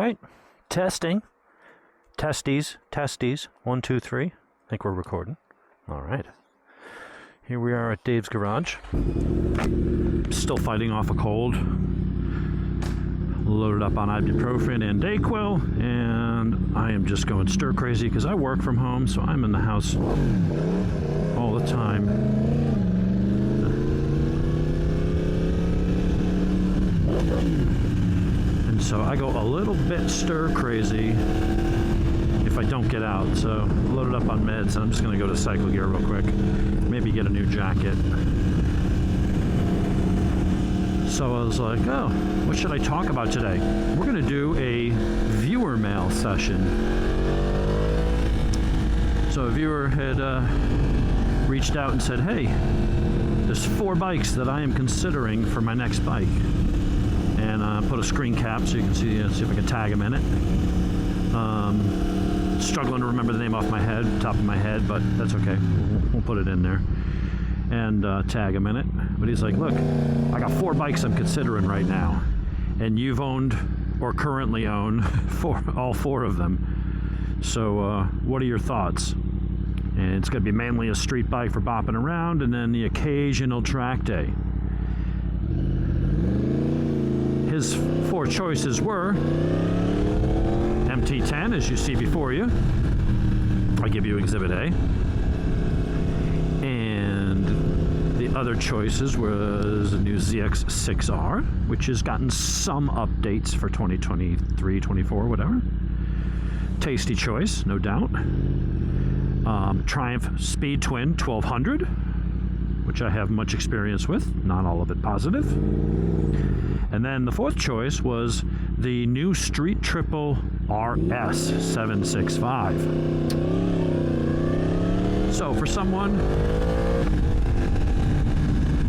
right. Testing. Testies. 1, 2, 3. I think we're recording. All right. Here we are at Dave's garage. Still fighting off a cold. Loaded up on ibuprofen and Dayquil, and I am just going stir crazy because I work from home, so I'm in the house all the time. And so I go a little bit stir crazy if I don't get out. So loaded up on meds, and I'm just going to go to Cycle Gear real quick. Maybe get a new jacket. So I was like, oh, what should I talk about today? We're going to do a viewer mail session. So a viewer had reached out and said, hey, there's 4 bikes that I am considering for my next bike. And put a screen cap so you can see if I can tag them in it. Struggling to remember the name off my head, top of my head, but that's okay. We'll put it in there. And tag him in it. But he's like, look, I got 4 bikes I'm considering right now, and you've owned or currently own all 4 of them. So what are your thoughts? And it's going to be mainly a street bike for bopping around, and then the occasional track day. His 4 choices were MT-10, as you see before you. I give you Exhibit A. And the other choices was a new ZX6R, which has gotten some updates for 2023, 24, whatever. Tasty choice, no doubt. Triumph Speed Twin 1200, which I have much experience with, not all of it positive. And then the 4th choice was the new Street Triple RS 765. So for someone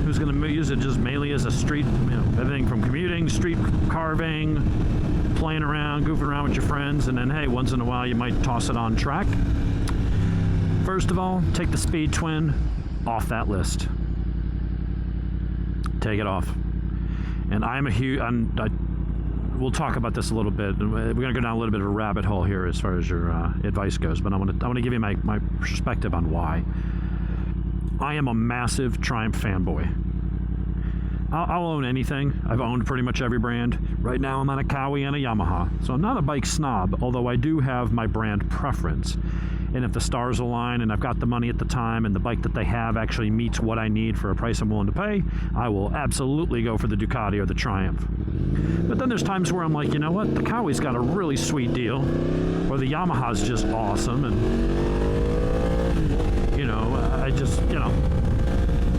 who's going to use it just mainly as a street, everything from commuting, street carving, playing around, goofing around with your friends, and then, hey, once in a while you might toss it on track. First of all, take the Speed Twin off that list. Take it off. And I'm a huge, we'll talk about this a little bit. We're going to go down a little bit of a rabbit hole here as far as your advice goes, but I want to give you my perspective on why. I am a massive Triumph fanboy. I'll own anything. I've owned pretty much every brand. Right now I'm on a Kawi and a Yamaha, so I'm not a bike snob, although I do have my brand preference. And if the stars align and I've got the money at the time and the bike that they have actually meets what I need for a price I'm willing to pay, I will absolutely go for the Ducati or the Triumph. But then there's times where I'm like, you know what, the Kawi's got a really sweet deal, or the Yamaha's just awesome, and I just,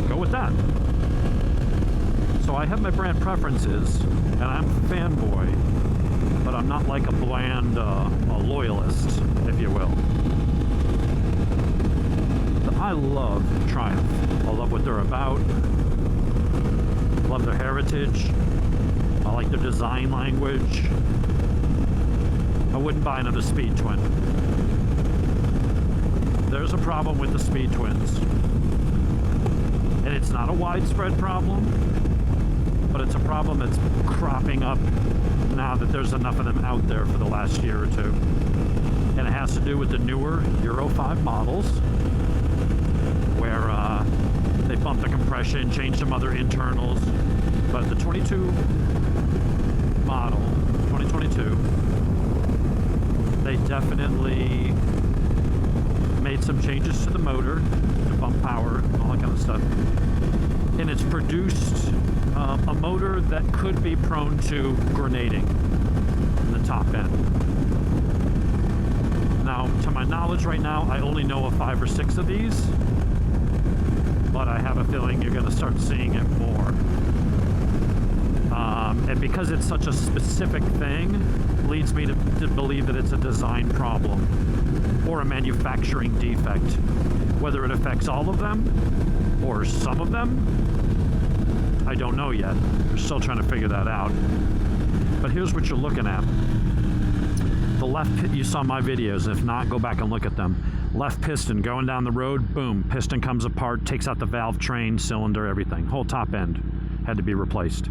go with that. So I have my brand preferences, and I'm a fanboy, but I'm not like a bland a loyalist, if you will. I love Triumph. I love what they're about. Love their heritage. I like their design language. I wouldn't buy another Speed Twin. There's a problem with the Speed Twins. And it's not a widespread problem, but it's a problem that's cropping up now that there's enough of them out there for the last year or two. And it has to do with the newer Euro 5 models, where they bump the compression, change some other internals. But the 22 model, 2022, they definitely made some changes to the motor to bump power and all that kind of stuff. And it's produced a motor that could be prone to grenading in the top end. Now, to my knowledge right now, I only know of 5 or 6 of these, but I have a feeling you're going to start seeing it more. And because it's such a specific thing, leads me to believe that it's a design problem or a manufacturing defect. Whether it affects all of them or some of them, I don't know yet. We're still trying to figure that out. But here's what you're looking at. The left, you saw my videos. If not, go back and look at them. Left piston going down the road, boom, piston comes apart, takes out the valve train, cylinder, everything. Whole top end had to be replaced.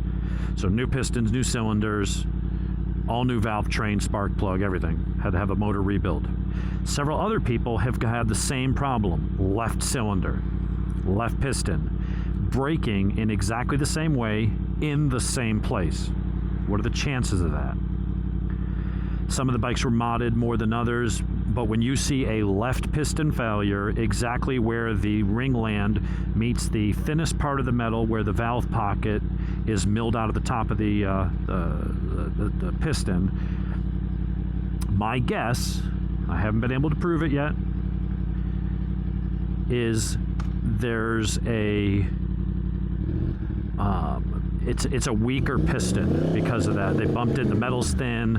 So new pistons, new cylinders, All new valve train, spark plug, everything. Had to have a motor rebuild. Several other people have had the same problem. Left cylinder, left piston, braking in exactly the same way in the same place. What are the chances of that? Some of the bikes were modded more than others, but when you see a left piston failure exactly where the ring land meets the thinnest part of the metal where the valve pocket is milled out of the top of the piston, my guess, I haven't been able to prove it yet, is there's a it's a weaker piston because of that. They bumped it, the metal's thin,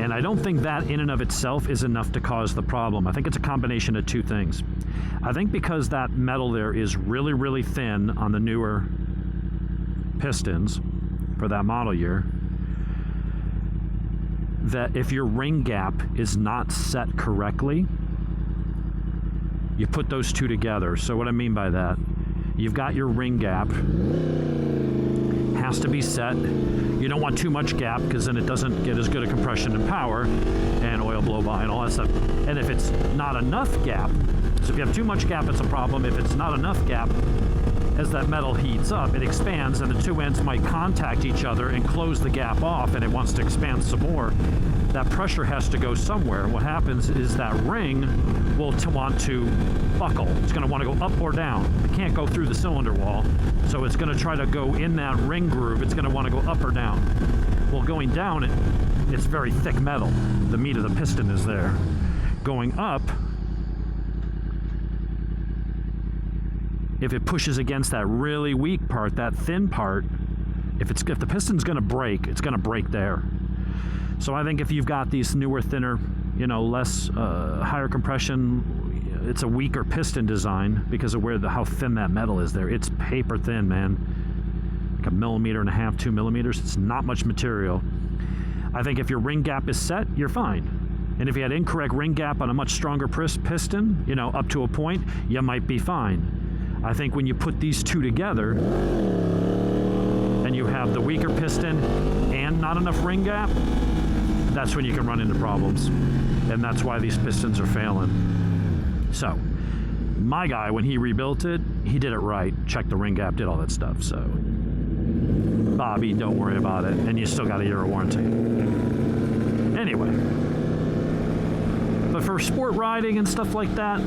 and I don't think that in and of itself is enough to cause the problem. I think it's a combination of two things. I think because that metal there is really, really thin on the newer pistons for that model year, that if your ring gap is not set correctly, you put those two together. So what I mean by that, you've got your ring gap, has to be set. You don't want too much gap because then it doesn't get as good a compression and power and oil blow by and all that stuff. And if it's not enough gap, so if you have too much gap, it's a problem. If it's not enough gap, as that metal heats up, it expands and the two ends might contact each other and close the gap off, and it wants to expand some more. That pressure has to go somewhere. What happens is that ring will want to buckle. It's going to want to go up or down. It can't go through the cylinder wall, so it's going to try to go in that ring groove. It's going to want to go up or down. Well, going down, it's very thick metal. The meat of the piston is there. Going up, if it pushes against that really weak part, that thin part, if the piston's going to break, it's going to break there. So I think if you've got these newer, thinner, less higher compression, it's a weaker piston design because of how thin that metal is there. It's paper thin, man. Like 1.5 millimeters, 2 millimeters. It's not much material. I think if your ring gap is set, you're fine. And if you had incorrect ring gap on a much stronger piston, up to a point, you might be fine. I think when you put these two together and you have the weaker piston and not enough ring gap, that's when you can run into problems. And that's why these pistons are failing. So, my guy, when he rebuilt it, he did it right. Checked the ring gap, did all that stuff. So, Bobby, don't worry about it. And you still got a year of warranty. Anyway. But for sport riding and stuff like that,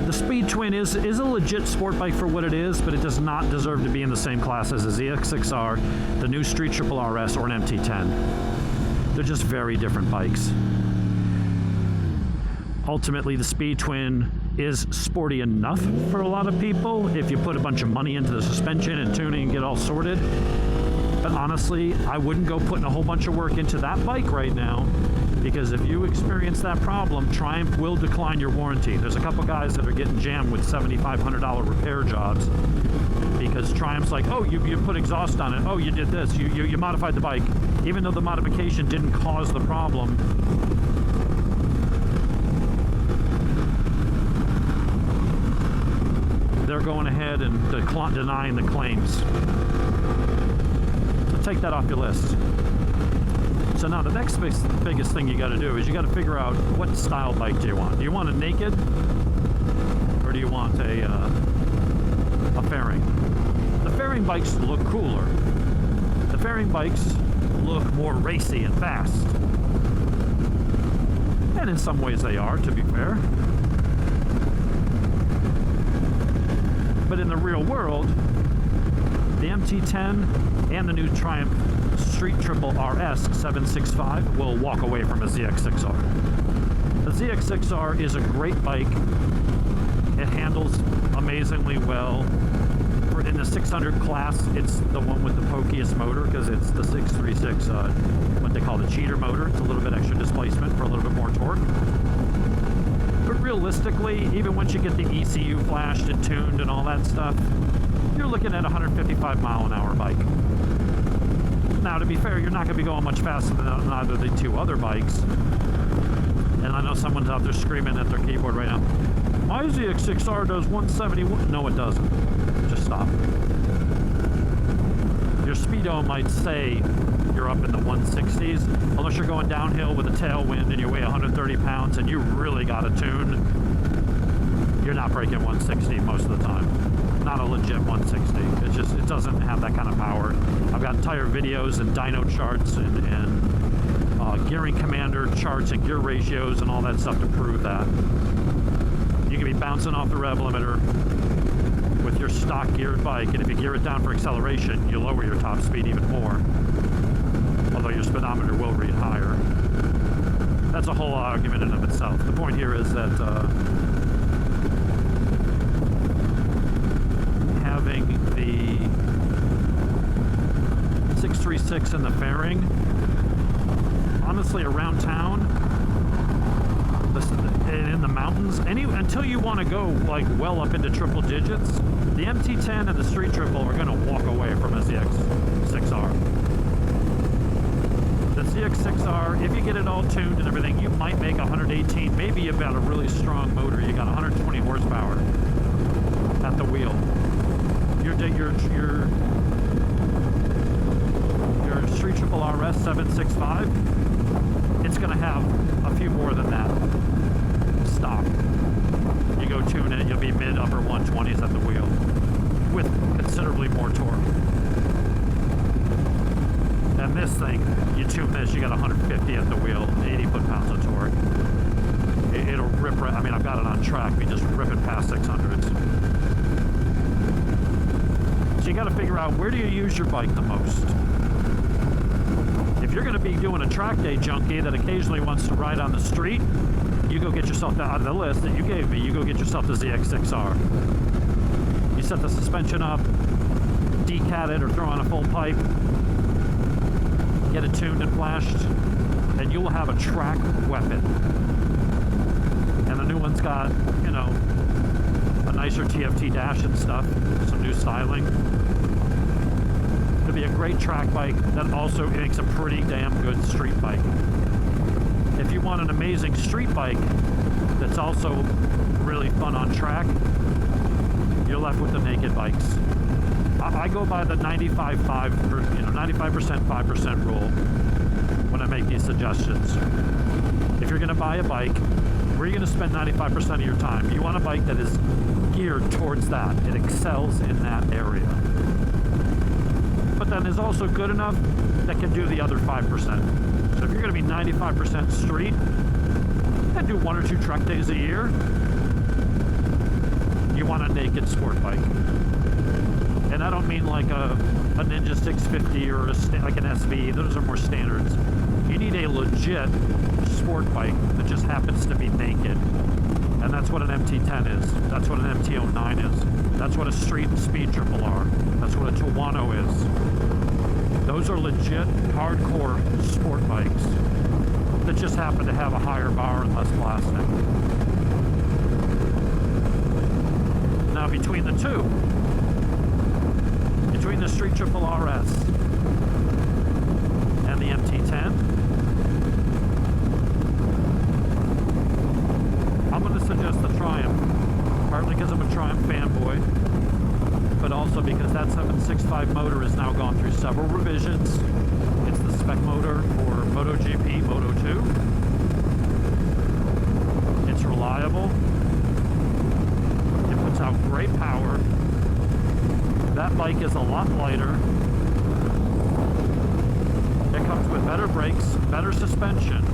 the Speed Twin is a legit sport bike for what it is, but it does not deserve to be in the same class as a ZX6R, the new Street Triple RS, or an MT-10. They're just very different bikes. Ultimately, the Speed Twin is sporty enough for a lot of people if you put a bunch of money into the suspension and tuning and get all sorted. But honestly, I wouldn't go putting a whole bunch of work into that bike right now, because if you experience that problem, Triumph will decline your warranty. There's a couple guys that are getting jammed with $7,500 repair jobs because Triumph's like, oh, you put exhaust on it. Oh, you did this. You modified the bike. Even though the modification didn't cause the problem, they're going ahead and denying the claims. So take that off your list. So now the next biggest thing you got to do is you got to figure out what style bike do you want. Do you want a naked, or do you want a fairing? The fairing bikes look cooler. The fairing bikes look more racy and fast. And in some ways they are, to be fair. But in the real world, the MT-10 and the new Triumph Street Triple RS 765 will walk away from a ZX6R. The ZX6R is a great bike. It handles amazingly well. In the 600 class, it's the one with the pokiest motor because it's the 636, what they call the cheater motor. It's a little bit extra displacement for a little bit more torque. But realistically, even once you get the ECU flashed and tuned and all that stuff, you're looking at a 155 mile an hour bike. Now, to be fair, you're not going to be going much faster than either of the two other bikes. And I know someone's out there screaming at their keyboard right now, my ZX6R does 171. No, it doesn't. Just stop. Your Speed speedo might say you're up in the 160s, unless you're going downhill with a tailwind and you weigh 130 pounds and you really got a tune, you're not breaking 160 most of the time. Not a legit 160. It's just, it doesn't have that kind of power. I've got entire videos and dyno charts and gearing commander charts and gear ratios and all that stuff to prove that. You can be bouncing off the rev limiter with your stock geared bike, and if you gear it down for acceleration, you lower your top speed even more. Although your speedometer will read higher. That's a whole argument in and of itself. The point here is that having the 636 in the fairing, honestly, around town, in the mountains, until you want to go like well up into triple digits, the MT-10 and the Street Triple are going to walk away from a ZX6R. The ZX6R, if you get it all tuned and everything, you might make 118. Maybe you've got a really strong motor. You got 120 horsepower at the wheel. Your Street Triple RS 765, it's going to have a few more than that stock. You go tune it, you'll be mid upper 120s at the wheel with considerably more torque. And this thing, you tune this, you got 150 at the wheel, 80 foot-pounds of torque. It'll rip, I mean, I've got it on track, we just rip it past 600s. So you got to figure out, where do you use your bike the most? If you're going to be doing a track day junkie that occasionally wants to ride on the street, you go get yourself out of the list that you gave me. You go get yourself the ZX6R. You set the suspension up, decat it or throw on a full pipe, get it tuned and flashed, and you'll have a track weapon. And the new one's got, you know, a nicer TFT dash and stuff, some new styling. It'll be a great track bike that also makes a pretty damn good street bike. If you want an amazing street bike that's also really fun on track, you're left with the naked bikes. I go by the 95% 5% rule when I make these suggestions. If you're going to buy a bike, where are you going to spend 95% of your time? You want a bike that is geared towards that. It excels in that area. But then is also good enough that can do the other 5%. So if you're going to be 95% street and do 1 or 2 truck days a year, you want a naked sport bike. And I don't mean like a Ninja 650 or like an SV. Those are more standards. You need a legit sport bike that just happens to be naked. And that's what an MT-10 is. That's what an MT-09 is. That's what a Street and Speed Triple R. That's what a Tawano is. Those are legit, hardcore sport bikes that just happen to have a higher bar and less plastic. Now, between the two, between the Street Triple RS and the MT-10, I'm going to suggest the Triumph, partly because I'm a Triumph fanboy, but also because that 765 motor has now gone through several revisions. It's the spec motor for MotoGP, Moto2. It's reliable. It puts out great power. That bike is a lot lighter. It comes with better brakes, better suspension,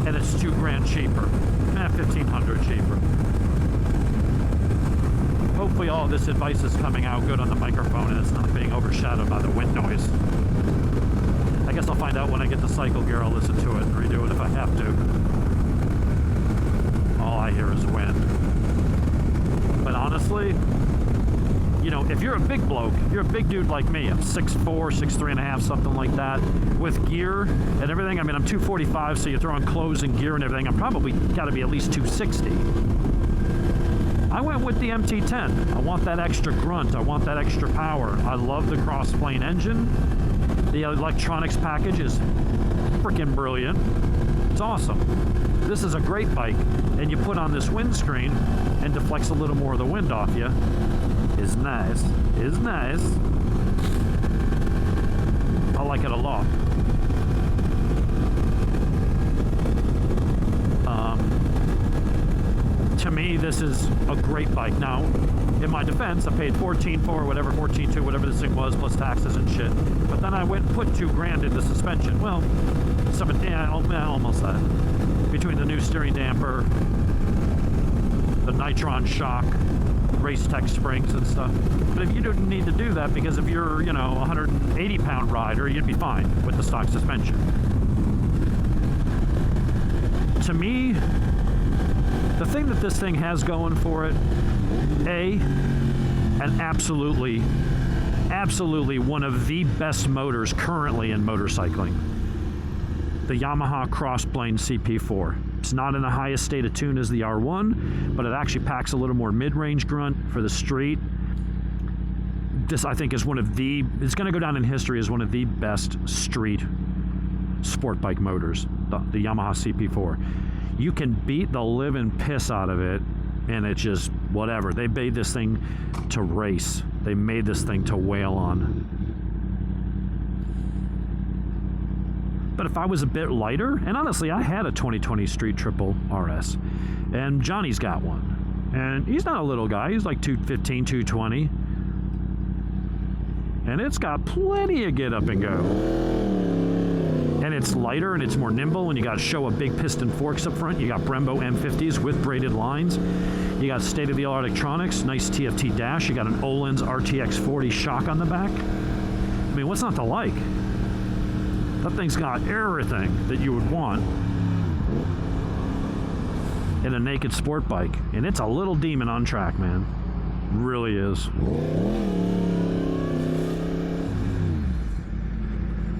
and it's $2,000 cheaper. $1,500 cheaper. Hopefully all of this advice is coming out good on the microphone and it's not being overshadowed by the wind noise. I guess I'll find out when I get the cycle gear. I'll listen to it and redo it if I have to. All I hear is wind. But honestly, you know, if you're a big bloke, you're a big dude like me. I'm 6'4", 6'3 and a half, something like that. With gear and everything, I mean, I'm 245, so you throw on clothes and gear and everything, I'm probably got to be at least 260. I went with the MT-10. I want that extra grunt. I want that extra power. I love the cross-plane engine. The electronics package is freaking brilliant. It's awesome. This is a great bike. And you put on this windscreen and deflects a little more of the wind off you. Is nice. Is nice. it a law. To me, this is a great bike. Now, in my defense, I paid 14 for whatever, 14.2, whatever this thing was, plus taxes and shit. But then I went and put $2,000 into suspension. Well, almost that. Between the new steering damper, the Nitron shock, race tech springs and stuff. But if you didn't need to do that, because if you're, you know, a 180-pound rider, you'd be fine with the stock suspension. To me, the thing that this thing has going for it, and absolutely one of the best motors currently in motorcycling. The Yamaha Crossplane CP4. It's not in the highest state of tune as the R1, but it actually packs a little more mid-range grunt for the street. This, I think, is it's going to go down in history as one of the best street sport bike motors, the Yamaha CP4. You can beat the living piss out of it, and it's just whatever. They made this thing to race. They made this thing to wail on. But if I was a bit lighter, and honestly, I had a 2020 Street Triple RS, and Johnny's got one. And he's not a little guy. He's like 215, 220. And it's got plenty of get up and go. And it's lighter and it's more nimble, and you got to show a big piston forks up front. You got Brembo M50s with braided lines. You got state-of-the-art electronics, nice TFT dash. You got an Öhlins RTX 40 shock on the back. I mean, what's not to like? That thing's got everything that you would want in a naked sport bike. And it's a little demon on track, man. It really is.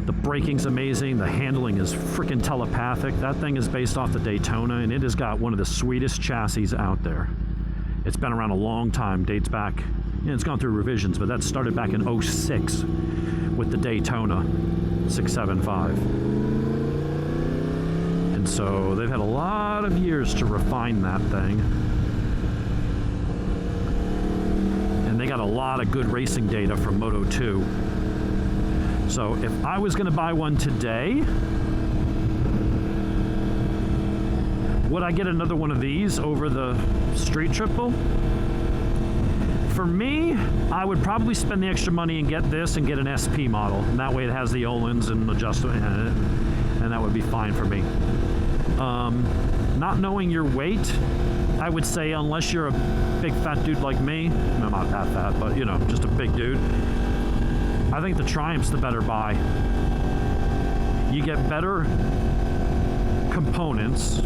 The braking's amazing. The handling is freaking telepathic. That thing is based off the Daytona, and it has got one of the sweetest chassis out there. It's been around a long time. Dates back, it's gone through revisions, but that started back in 06 with the Daytona 675. And so they've had a lot of years to refine that thing. And they got a lot of good racing data from Moto 2. So if I was going to buy one today, would I get another one of these over the Street Triple? For me, I would probably spend the extra money and get this and get an SP model. And that way it has the Öhlins and adjustment in it, and that would be fine for me. Not knowing your weight, I would say unless you're a big fat dude like me, I'm not that fat, but you know, just a big dude, I think the Triumph's the better buy. You get better components.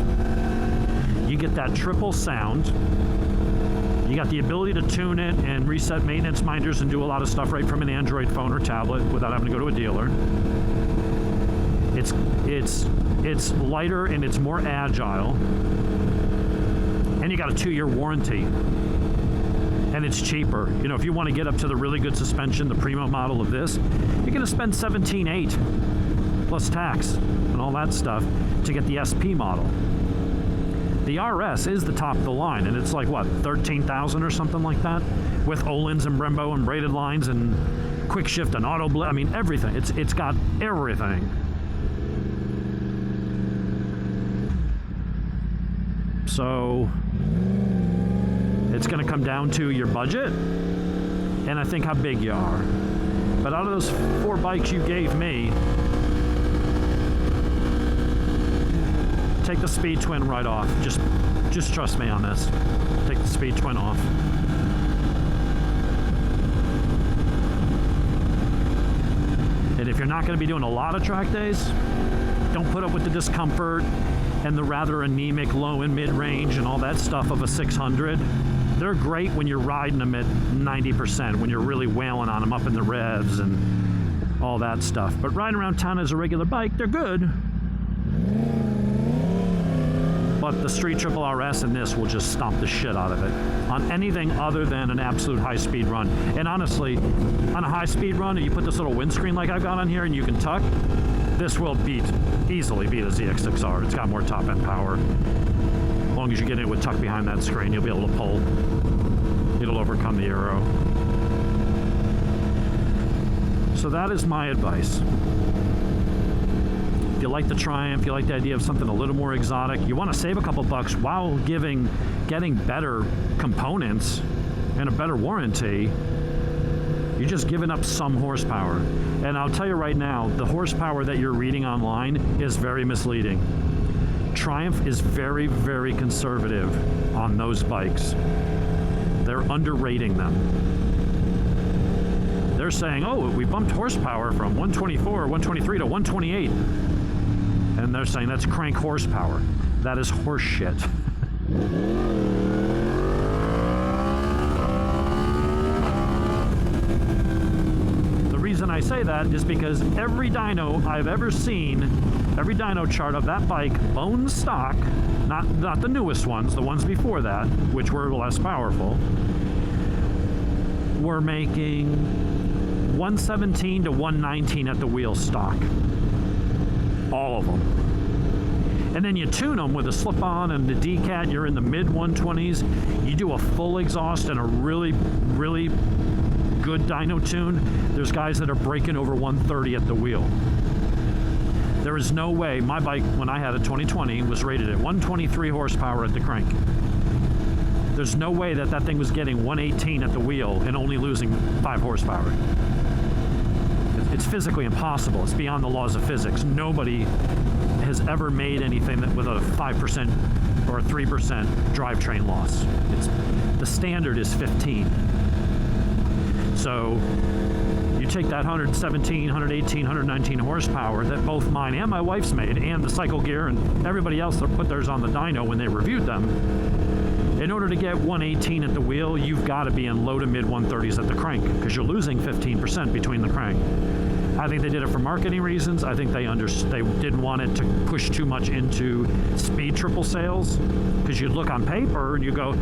You get that triple sound. You got the ability to tune it and reset maintenance minders and do a lot of stuff right from an Android phone or tablet without having to go to a dealer. It's lighter and it's more agile. And you got a 2-year warranty. And it's cheaper. You know, if you want to get up to the really good suspension, the Primo model of this, you're going to spend $17,800 plus tax and all that stuff to get the SP model. The RS is the top of the line, and it's like, what, $13,000 or something like that? With Öhlins and Brembo and braided lines and quick shift and auto blend. I mean, everything. It's got everything. So it's going to come down to your budget, and I think how big you are. But out of those 4 bikes you gave me, take the Speed Twin right off. Just trust me on this. Take the Speed Twin off. And if you're not going to be doing a lot of track days, don't put up with the discomfort and the rather anemic low and mid-range and all that stuff of a 600. They're great when you're riding them at 90%, when you're really wailing on them up in the revs and all that stuff. But riding around town as a regular bike, they're good. But the Street Triple RS and this will just stomp the shit out of it on anything other than an absolute high-speed run. And honestly, on a high-speed run, and you put this little windscreen like I've got on here and you can tuck, this will easily beat a ZX6R. It's got more top-end power. As long as you get it with tuck behind that screen, you'll be able to pull. It'll overcome the aero. So that is my advice. you like the Triumph, you like the idea of something a little more exotic, you want to save a couple bucks while getting better components and a better warranty, you're just giving up some horsepower. And I'll tell you right now, the horsepower that you're reading online is very misleading. Triumph is very, very conservative on those bikes. They're underrating them. They're saying, oh, we bumped horsepower from 124, 123 to 128. And they're saying that's crank horsepower. That is horse shit. The reason I say that is because every dyno I've ever seen, every dyno chart of that bike, bone stock, not the newest ones, the ones before that, which were less powerful, were making 117 to 119 at the wheel stock. All of them. And then you tune them with a slip-on and the decat, you're in the mid-120s. You do a full exhaust and a really, really good dyno tune, there's guys that are breaking over 130 at the wheel. There is no way. My bike, when I had a 2020, was rated at 123 horsepower at the crank. There's no way that that thing was getting 118 at the wheel and only losing 5 horsepower. It's physically impossible. It's beyond the laws of physics. Nobody has ever made anything that with a 5% or a 3% drivetrain loss. The standard is 15. So you take that 117, 118, 119 horsepower that both mine and my wife's made, and the Cycle Gear and everybody else that put theirs on the dyno when they reviewed them. In order to get 118 at the wheel, you've got to be in low to mid 130s at the crank, because you're losing 15% between the crank. I think they did it for marketing reasons. I think they didn't want it to push too much into speed triple sales, because you look on paper and you go,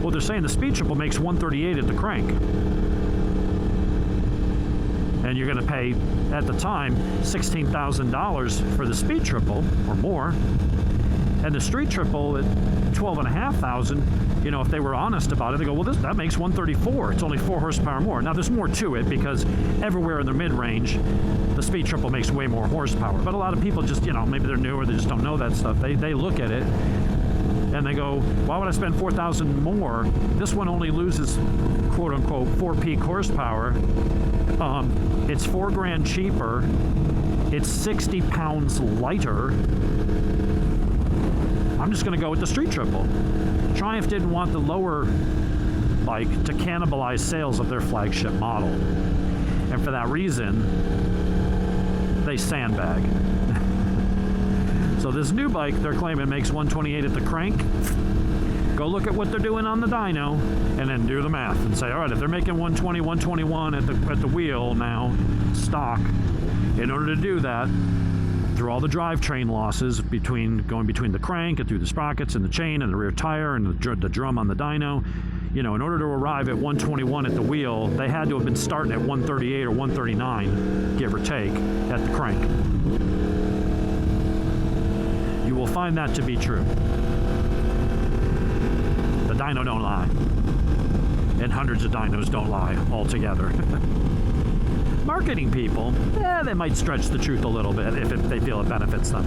well, they're saying the speed triple makes 138 at the crank. And you're going to pay, at the time, $16,000 for the speed triple or more. And the street triple at $12,500, you know, if they were honest about it, they go, well, that makes 134. It's only 4 horsepower more. Now, there's more to it because everywhere in the mid-range, the speed triple makes way more horsepower. But a lot of people just, you know, maybe they're new or they just don't know that stuff. They look at it and they go, why would I spend 4,000 more? This one only loses, quote unquote, 4 peak horsepower. It's $4,000 cheaper. It's 60 pounds lighter. I'm just going to go with the street triple. Triumph didn't want the lower bike to cannibalize sales of their flagship model. And for that reason, they sandbag. So this new bike, they're claiming makes 128 at the crank. Go look at what they're doing on the dyno and then do the math and say, all right, if they're making 120, 121 at the wheel now, stock, in order to do that, through all the drivetrain losses going between the crank and through the sprockets and the chain and the rear tire and the drum on the dyno, you know, in order to arrive at 121 at the wheel, they had to have been starting at 138 or 139, give or take, at the crank. You will find that to be true. The dyno don't lie. And hundreds of dynos don't lie altogether. Marketing people, they might stretch the truth a little bit if they feel it benefits them.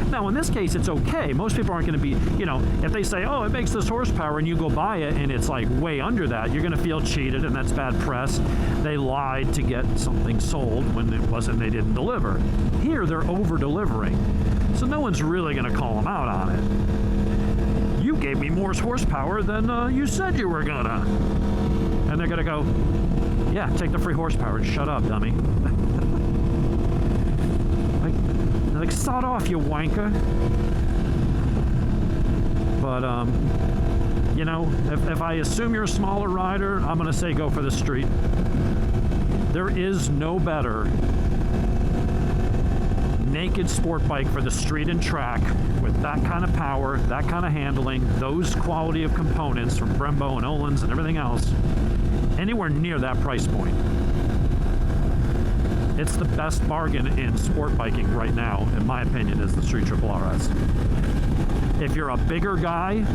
Now, in this case, it's okay. Most people aren't going to be, you know, if they say, oh, it makes this horsepower, and you go buy it, and it's like way under that, you're going to feel cheated, and that's bad press. They lied to get something sold when it wasn't, they didn't deliver. Here, they're over-delivering. So no one's really going to call them out on it. You gave me more horsepower than you said you were going to. And they're going to go, yeah, take the free horsepower and shut up, dummy. like sod off, you wanker. But, you know, if I assume you're a smaller rider, I'm going to say go for the street. There is no better naked sport bike for the street and track with that kind of power, that kind of handling, those quality of components from Brembo and Öhlins and everything else, anywhere near that price point. It's the best bargain in sport biking right now, in my opinion, is the Street Triple RS. If you're a bigger guy,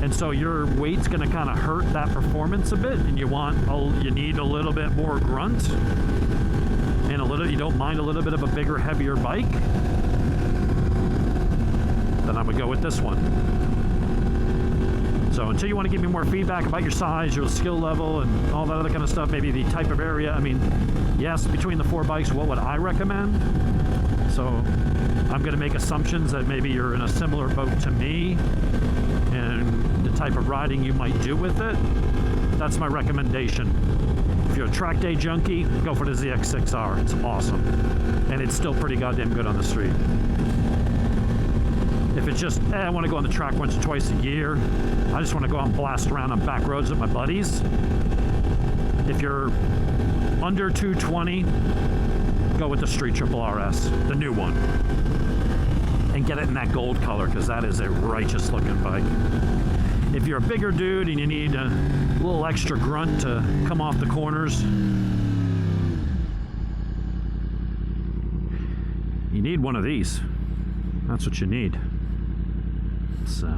and so your weight's going to kind of hurt that performance a bit, and you need a little bit more grunt and a you don't mind a little bit of a bigger, heavier bike, then I would go with this one. So until you want to give me more feedback about your size, your skill level, and all that other kind of stuff, maybe the type of area, I mean, yes, between the 4 bikes, what would I recommend? So I'm going to make assumptions that maybe you're in a similar boat to me and the type of riding you might do with it. That's my recommendation. If you're a track day junkie, go for the ZX6R. It's awesome. And it's still pretty goddamn good on the street. If it's just, I want to go on the track once or twice a year, I just want to go out and blast around on back roads with my buddies. If you're under 220, go with the Street Triple RS, the new one. And get it in that gold color, because that is a righteous looking bike. If you're a bigger dude and you need a little extra grunt to come off the corners, you need one of these. That's what you need. So,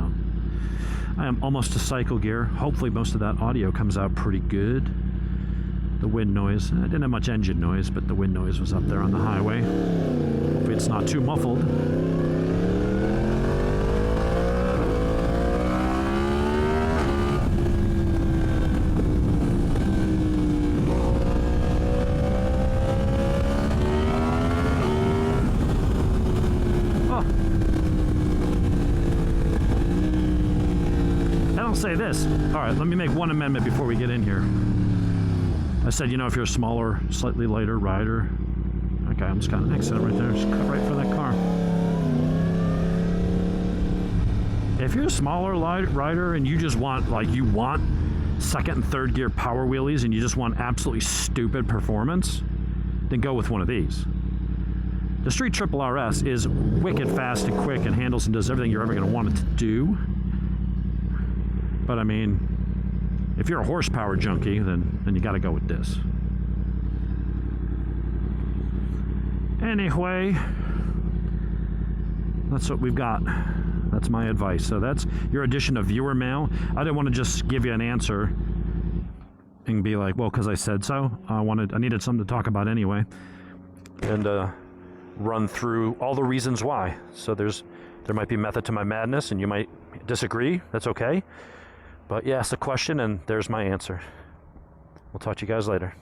I am almost to cycle gear. Hopefully most of that audio comes out pretty good. The wind noise, I didn't have much engine noise, but the wind noise was up there on the highway. Hopefully it's not too muffled. Say this. All right, let me make one amendment before we get in here. I said, you know, if you're a smaller, slightly lighter rider. Okay, I'm just kind of exit right there. Just cut right for that car. If you're a smaller rider and you just want, like, you want second and third gear power wheelies and you just want absolutely stupid performance, then go with one of these. The Street Triple RS is wicked fast and quick and handles and does everything you're ever going to want it to do. But I mean, if you're a horsepower junkie, then you got to go with this. Anyway, that's what we've got. That's my advice. So that's your edition of viewer mail. I didn't want to just give you an answer and be like, well, because I said so. I needed something to talk about anyway, and run through all the reasons why. So there might be method to my madness, and you might disagree. That's okay. But yeah, ask the question, and there's my answer. We'll talk to you guys later.